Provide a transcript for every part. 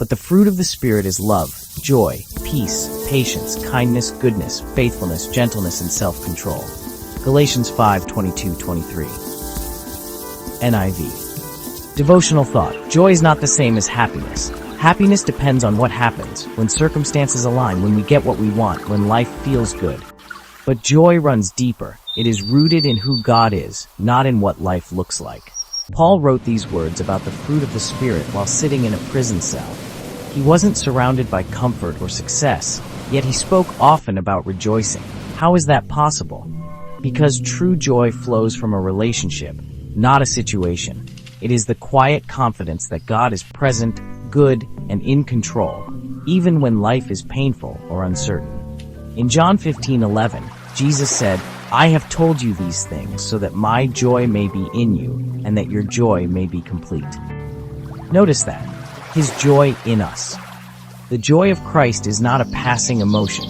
But the fruit of the Spirit is love, joy, peace, patience, kindness, goodness, faithfulness, gentleness, and self-control. Galatians 5:22-23. NIV. Devotional thought. Joy is not the same as happiness. Happiness depends on what happens, when circumstances align, when we get what we want, when life feels good. But joy runs deeper. It is rooted in who God is, not in what life looks like. Paul wrote these words about the fruit of the Spirit while sitting in a prison cell. He wasn't surrounded by comfort or success, yet he spoke often about rejoicing. How is that possible? Because true joy flows from a relationship, not a situation. It is the quiet confidence that God is present, good, and in control, even when life is painful or uncertain. In John 15:11, Jesus said, "I have told you these things so that my joy may be in you and that your joy may be complete." Notice that. His joy in us. The joy of Christ is not a passing emotion.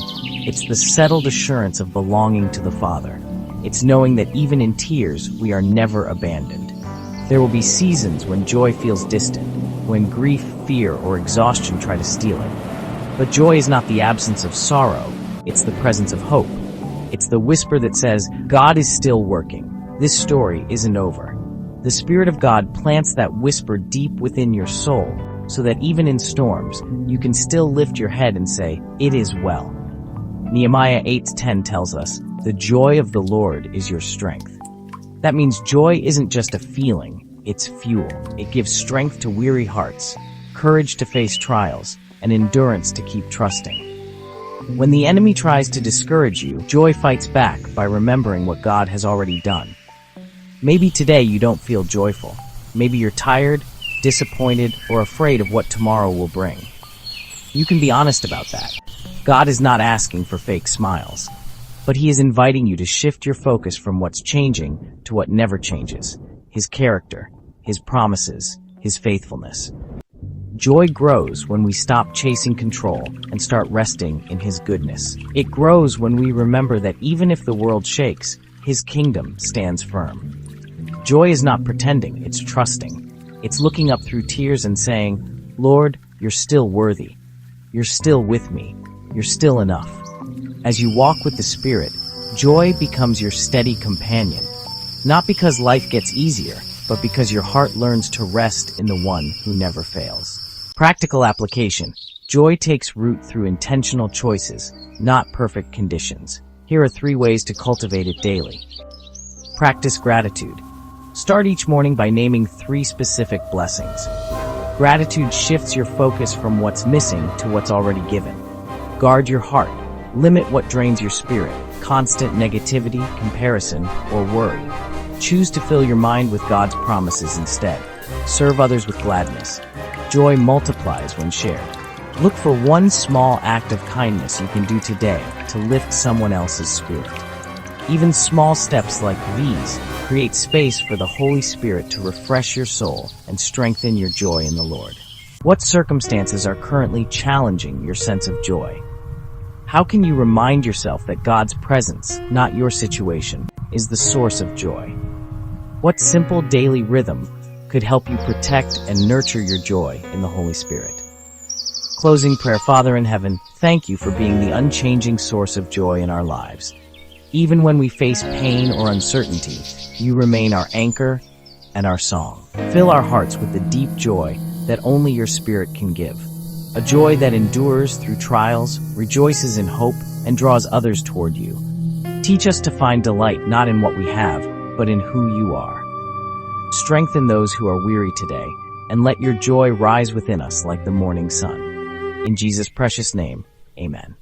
It's the settled assurance of belonging to the Father. It's knowing that even in tears, we are never abandoned. There will be seasons when joy feels distant, when grief, fear, or exhaustion try to steal it. But joy is not the absence of sorrow. It's the presence of hope. It's the whisper that says, God is still working. This story isn't over. The Spirit of God plants that whisper deep within your soul, so that even in storms, you can still lift your head and say, "It is well." Nehemiah 8:10 tells us, "The joy of the Lord is your strength." That means joy isn't just a feeling, it's fuel. It gives strength to weary hearts, courage to face trials, and endurance to keep trusting. When the enemy tries to discourage you, joy fights back by remembering what God has already done. Maybe today you don't feel joyful. Maybe you're tired, disappointed, or afraid of what tomorrow will bring. You can be honest about that. God is not asking for fake smiles, but He is inviting you to shift your focus from what's changing to what never changes: His character, His promises, His faithfulness. Joy grows when we stop chasing control and start resting in His goodness. It grows when we remember that even if the world shakes, His kingdom stands firm. Joy is not pretending, it's trusting. It's looking up through tears and saying, "Lord, you're still worthy. You're still with me. You're still enough." As you walk with the Spirit, joy becomes your steady companion. Not because life gets easier, but because your heart learns to rest in the one who never fails. Practical application. Joy takes root through intentional choices, not perfect conditions. Here are 3 ways to cultivate it daily. Practice gratitude. Start each morning by naming 3 specific blessings. Gratitude shifts your focus from what's missing to what's already given. Guard your heart. Limit what drains your spirit: constant negativity, comparison, or worry. Choose to fill your mind with God's promises instead. Serve others with gladness. Joy multiplies when shared. Look for one small act of kindness you can do today to lift someone else's spirit. Even small steps like these create space for the Holy Spirit to refresh your soul and strengthen your joy in the Lord. What circumstances are currently challenging your sense of joy? How can you remind yourself that God's presence, not your situation, is the source of joy? What simple daily rhythm could help you protect and nurture your joy in the Holy Spirit? Closing prayer. Father in heaven, thank you for being the unchanging source of joy in our lives. Even when we face pain or uncertainty, you remain our anchor and our song. Fill our hearts with the deep joy that only your Spirit can give. A joy that endures through trials, rejoices in hope, and draws others toward you. Teach us to find delight not in what we have, but in who you are. Strengthen those who are weary today, and let your joy rise within us like the morning sun. In Jesus' precious name, amen.